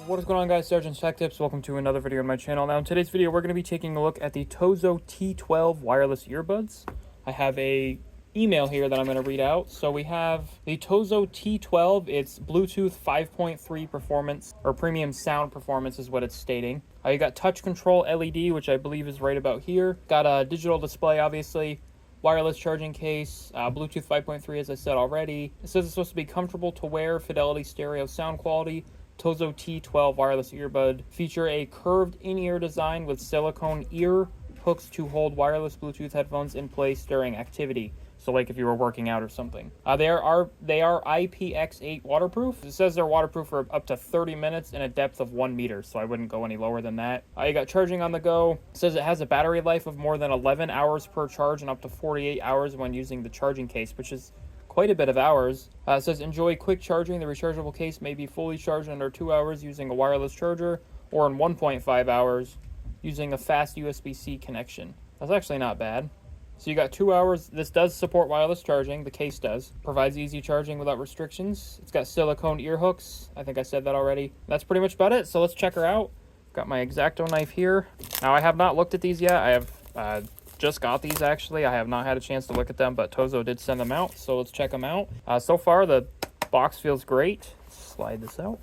What is going on, guys? SargeantsTechTips. Welcome to another video on my channel. Now in today's video we're going to be taking a look at the TOZO T12 wireless earbuds. I have a email here that I'm going to read out. So we have the TOZO T12. It's Bluetooth 5.3 performance, or premium sound performance is what it's stating. You got touch control LED, which I believe is right about here. Got a digital display, obviously. Wireless charging case, Bluetooth 5.3 as I said already. It says it's supposed to be comfortable to wear, fidelity stereo sound quality. TOZO T12 wireless earbud feature a curved in-ear design with silicone ear hooks to hold wireless Bluetooth headphones in place during activity. So like if you were working out or something. They are IPX8 waterproof. It says they're waterproof for up to 30 minutes in a depth of 1 meter, so I wouldn't go any lower than that. You got charging on the go. It says it has a battery life of more than 11 hours per charge and up to 48 hours when using the charging case, which is quite a bit of hours. It says enjoy quick charging. The rechargeable case may be fully charged in under 2 hours using a wireless charger, or in 1.5 hours using a fast USB-C connection. That's actually not bad. So you got 2 hours. This does support wireless charging. The case does. Provides easy charging without restrictions. It's got silicone ear hooks. I think I said that already. That's pretty much about it. So let's check her out. Got my X-Acto knife here. Now I have not looked at these yet. I have just got these actually. I have not had a chance to look at them, but TOZO did send them out. So let's check them out. So far the box feels great. Let's slide this out.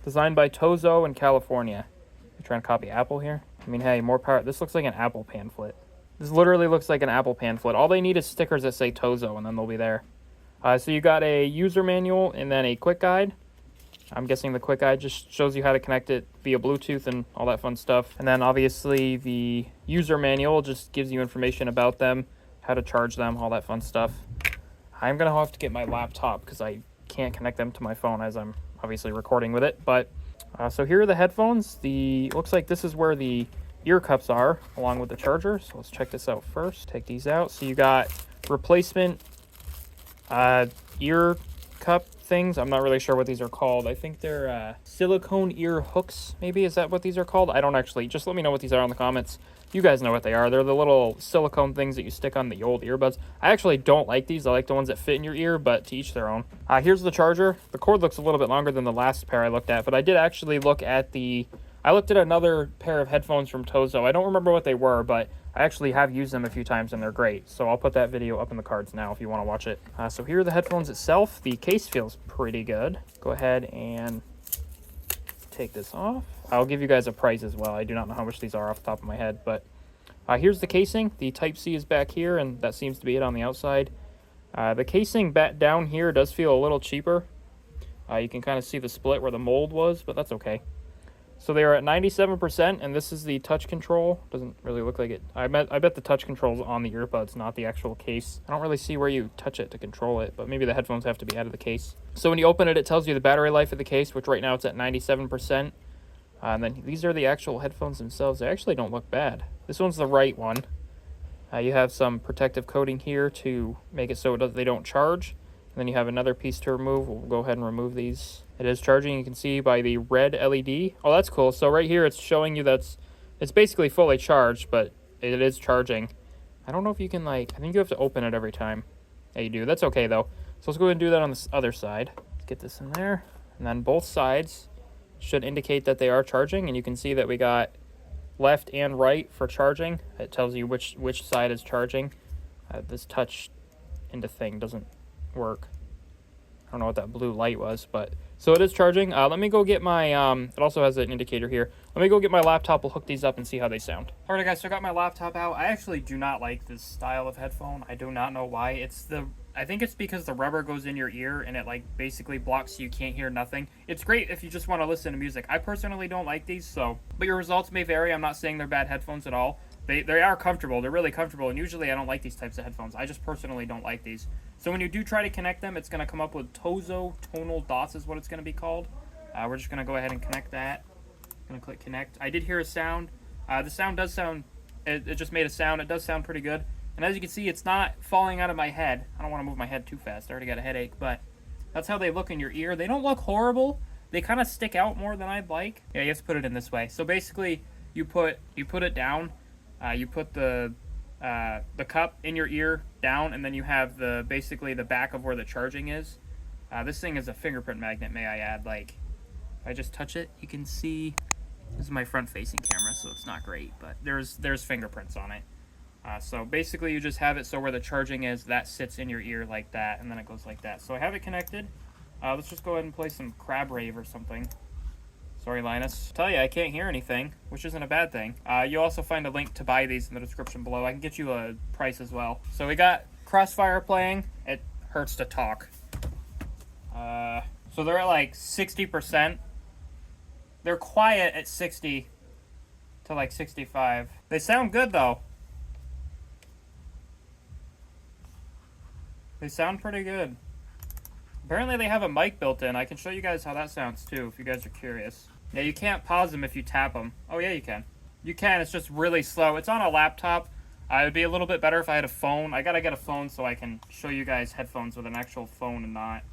Designed by TOZO in California. I'm trying to copy Apple here. I mean, hey, more power. This looks like an Apple pamphlet. This literally looks like an Apple pamphlet. All they need is stickers that say TOZO, and then they'll be there. So you got a user manual and then a quick guide. I'm guessing the quick guide just shows you how to connect it via Bluetooth and all that fun stuff. And then obviously the user manual just gives you information about them, how to charge them, all that fun stuff. I'm going to have to get my laptop because I can't connect them to my phone as I'm obviously recording with it. But so here are the headphones. Looks like this is where the ear cups are along with the charger. So let's check this out first. Take these out. So you got replacement ear cup things. I'm not really sure what these are called. I think they're silicone ear hooks, maybe. Is that what these are called? I don't actually. Just let me know what these are in the comments. You guys know what they are. They're the little silicone things that you stick on the old earbuds. I actually don't like these. I like the ones that fit in your ear, but to each their own. Here's the charger. The cord looks a little bit longer than the last pair I looked at, but I did actually look at I looked at another pair of headphones from TOZO. I don't remember what they were, but I actually have used them a few times and they're great. So I'll put that video up in the cards now if you want to watch it. So here are the headphones itself. The case feels pretty good. Go ahead and take this off. I'll give you guys a price as well. I do not know how much these are off the top of my head, but here's the casing. The Type-C is back here, and that seems to be it on the outside. The casing back down here does feel a little cheaper. You can kind of see the split where the mold was, but that's okay. So they are at 97%, and this is the touch control. Doesn't really look like it. I bet the touch control's on the earbuds, not the actual case. I don't really see where you touch it to control it, but maybe the headphones have to be out of the case. So when you open it, it tells you the battery life of the case, which right now it's at 97%. And then these are the actual headphones themselves. They actually don't look bad. This one's the right one. You have some protective coating here to make it so they don't charge. And then you have another piece to remove. We'll go ahead and remove these. It is charging. You can see by the red LED. Oh, that's cool. So right here, it's showing you it's basically fully charged, but it is charging. I don't know if you can I think you have to open it every time. Yeah, you do. That's okay though. So let's go ahead and do that on this other side. Let's get this in there. And then both sides should indicate that they are charging. And you can see that we got left and right for charging. It tells you which side is charging. This touch into thing doesn't work. I don't know what that blue light was, but so it is charging. Let me go get my it also has an indicator here. Let me go get my laptop. We'll hook these up and see how they sound. All right, guys, so I got my laptop out. I actually do not like this style of headphone. I do not know why. I think it's because the rubber goes in your ear and it basically blocks so you can't hear nothing. It's great if you just want to listen to music. I personally don't like these, but your results may vary. I'm not saying they're bad headphones at all. They are comfortable. They're really comfortable, and usually I don't like these types of headphones. I just personally don't like these. So when you do try to connect them, it's going to come up with TOZO tonal dots is what it's going to be called. We're just going to go ahead and connect that. I'm going to click connect. I did hear a sound. The sound does sound, it just made a sound. It does sound pretty good. And as you can see, it's not falling out of my head. I don't want to move my head too fast. I already got a headache, but that's how they look in your ear. They don't look horrible. They kind of stick out more than I'd like. Yeah, you have to put it in this way. So basically, you put it down. You put the cup in your ear down, and then you have basically the back of where the charging is. This thing is a fingerprint magnet, may I add. If I just touch it, you can see, this is my front-facing camera, so it's not great, but there's fingerprints on it. So basically you just have it so where the charging is, that sits in your ear like that, and then it goes like that. So I have it connected. Let's just go ahead and play some Crab Rave or something. Sorry, Linus. Tell you, I can't hear anything, which isn't a bad thing. You'll also find a link to buy these in the description below. I can get you a price as well. So we got Crossfire playing. It hurts to talk. So they're at like 60%. They're quiet at 60 to like 65. They sound good though. They sound pretty good. Apparently they have a mic built in. I can show you guys how that sounds too, if you guys are curious. Yeah, you can't pause them if you tap them. Oh yeah, you can. You can, it's just really slow. It's on a laptop. It would be a little bit better if I had a phone. I gotta get a phone so I can show you guys headphones with an actual phone and not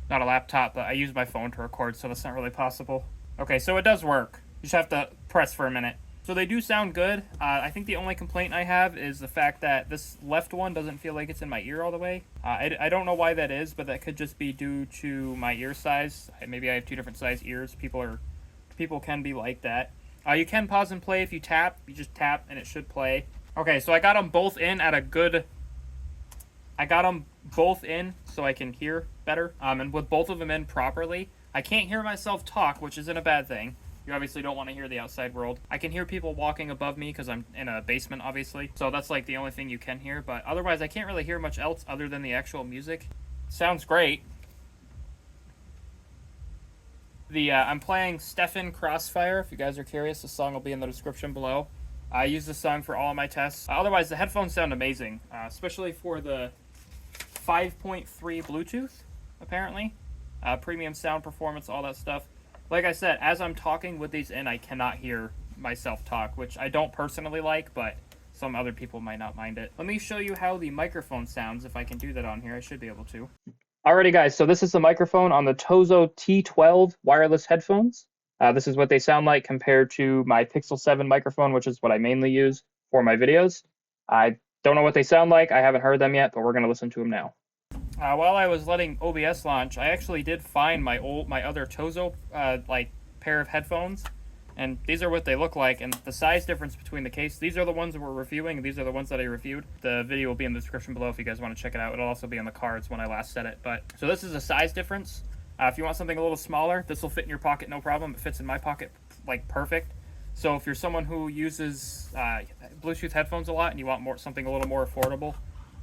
a laptop, but I use my phone to record, so that's not really possible. Okay, so it does work. You just have to press for a minute. So they do sound good. I think the only complaint I have is the fact that this left one doesn't feel like it's in my ear all the way. I don't know why that is, but that could just be due to my ear size. Maybe I have 2 different size ears. People can be like that. You can pause and play if you tap. You just tap and it should play. Okay, so I got them both in at a good... I got them both in so I can hear better. And with both of them in properly, I can't hear myself talk, which isn't a bad thing. You obviously don't want to hear the outside world. I can hear people walking above me because I'm in a basement, obviously. So that's like the only thing you can hear. But otherwise, I can't really hear much else other than the actual music. Sounds great. I'm playing Stefan Crossfire. If you guys are curious, the song will be in the description below. I use this song for all of my tests. Otherwise, the headphones sound amazing, especially for the 5.3 Bluetooth, apparently. Premium sound performance, all that stuff. Like I said, as I'm talking with these in, I cannot hear myself talk, which I don't personally like, but some other people might not mind it. Let me show you how the microphone sounds. If I can do that on here, I should be able to. Alrighty, guys, so this is the microphone on the TOZO T12 wireless headphones. This is what they sound like compared to my Pixel 7 microphone, which is what I mainly use for my videos. I don't know what they sound like. I haven't heard them yet, but we're going to listen to them now. While I was letting OBS launch, I actually did find my other TOZO pair of headphones, and these are what they look like. And the size difference between the case, these are the ones that we're reviewing, and these are the ones that I reviewed. The video will be in the description below if you guys want to check it out. It'll also be in the cards when I last said it. But so this is a size difference. If you want something a little smaller, this will fit in your pocket, no problem. It fits in my pocket like perfect. So if you're someone who uses Bluetooth headphones a lot and you want something a little more affordable,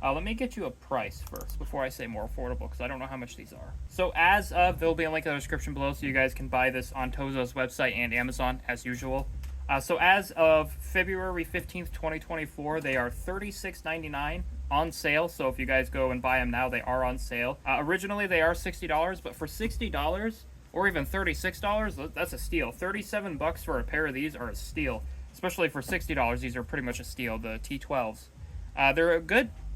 let me get you a price first before I say more affordable, because I don't know how much these are. So as of, there'll be a link in the description below so you guys can buy this on TOZO's website and Amazon as usual. So as of February 15th, 2024, they are $36.99 on sale. So if you guys go and buy them now, they are on sale. Originally, they are $60, but for $60 or even $36, that's a steal. 37 bucks for a pair of these are a steal, especially for $60. These are pretty much a steal, the T12s.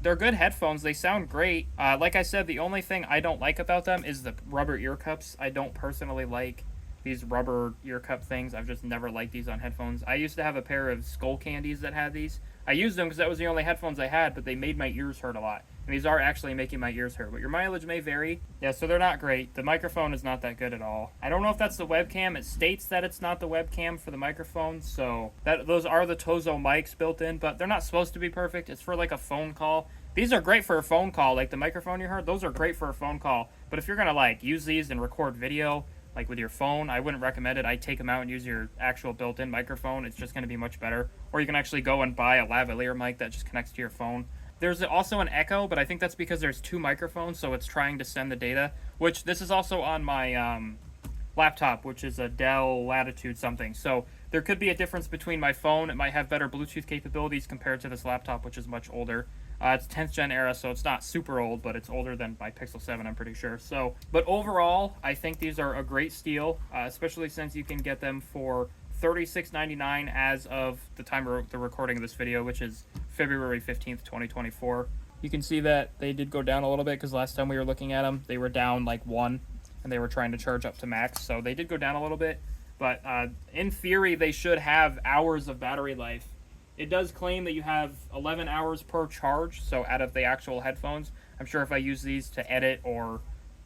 They're good headphones. They sound great. Like I said, the only thing I don't like about them is the rubber ear cups. I don't personally like these rubber ear cup things. I've just never liked these on headphones. I used to have a pair of Skull Candies that had these. I used them because that was the only headphones I had, but they made my ears hurt a lot. And these are actually making my ears hurt, but your mileage may vary. Yeah, so they're not great. The microphone is not that good at all. I don't know if that's the webcam. It states that it's not the webcam for the microphone, so those are the TOZO mics built in, but they're not supposed to be perfect. It's for like a phone call. These are great for a phone call, like the microphone you heard. Those are great for a phone call, but if you're gonna like use these and record video, like with your phone, I wouldn't recommend it. I'd take them out and use your actual built-in microphone. It's just going to be much better. Or you can actually go and buy a lavalier mic that just connects to your phone. There's also an echo, but I think that's because there's 2 microphones, so it's trying to send the data, which this is also on my laptop, which is a Dell Latitude something. So there could be a difference between my phone. It might have better Bluetooth capabilities compared to this laptop, which is much older. It's 10th gen era, so it's not super old, but it's older than my Pixel 7, I'm pretty sure. So, but overall, I think these are a great steal, especially since you can get them for $36.99 as of the time of the recording of this video, which is February 15th, 2024. You can see that they did go down a little bit because last time we were looking at them, they were down like 1, and they were trying to charge up to max, so they did go down a little bit. But in theory, they should have hours of battery life. It does claim that you have 11 hours per charge, so out of the actual headphones. I'm sure if I use these to edit or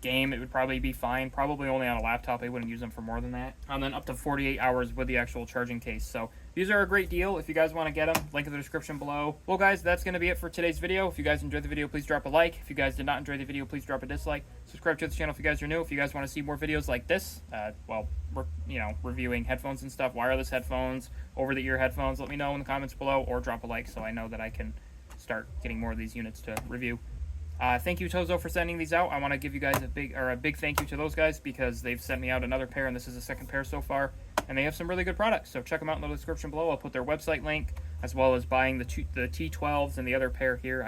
game, it would probably be fine. Probably only on a laptop. I wouldn't use them for more than that. And then up to 48 hours with the actual charging case. So these are a great deal if you guys want to get them. Link in the description below. Well, guys, that's going to be it for today's video. If you guys enjoyed the video, please drop a like. If you guys did not enjoy the video, please drop a dislike. Subscribe to the channel if you guys are new. If you guys want to see more videos like this, well, we're, you know, reviewing headphones and stuff, wireless headphones, over-the-ear headphones, let me know in the comments below, or drop a like so I know that I can start getting more of these units to review. Thank you, Tozo, for sending these out. I want to give you guys a big thank you to those guys because they've sent me out another pair, and this is the second pair so far. And they have some really good products, so check them out in the description below. I'll put their website link, as well as buying the T12s and the other pair here.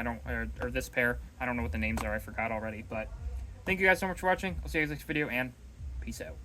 Or this pair. I don't know what the names are. I forgot already. But thank you guys so much for watching. I'll see you guys next video, and peace out.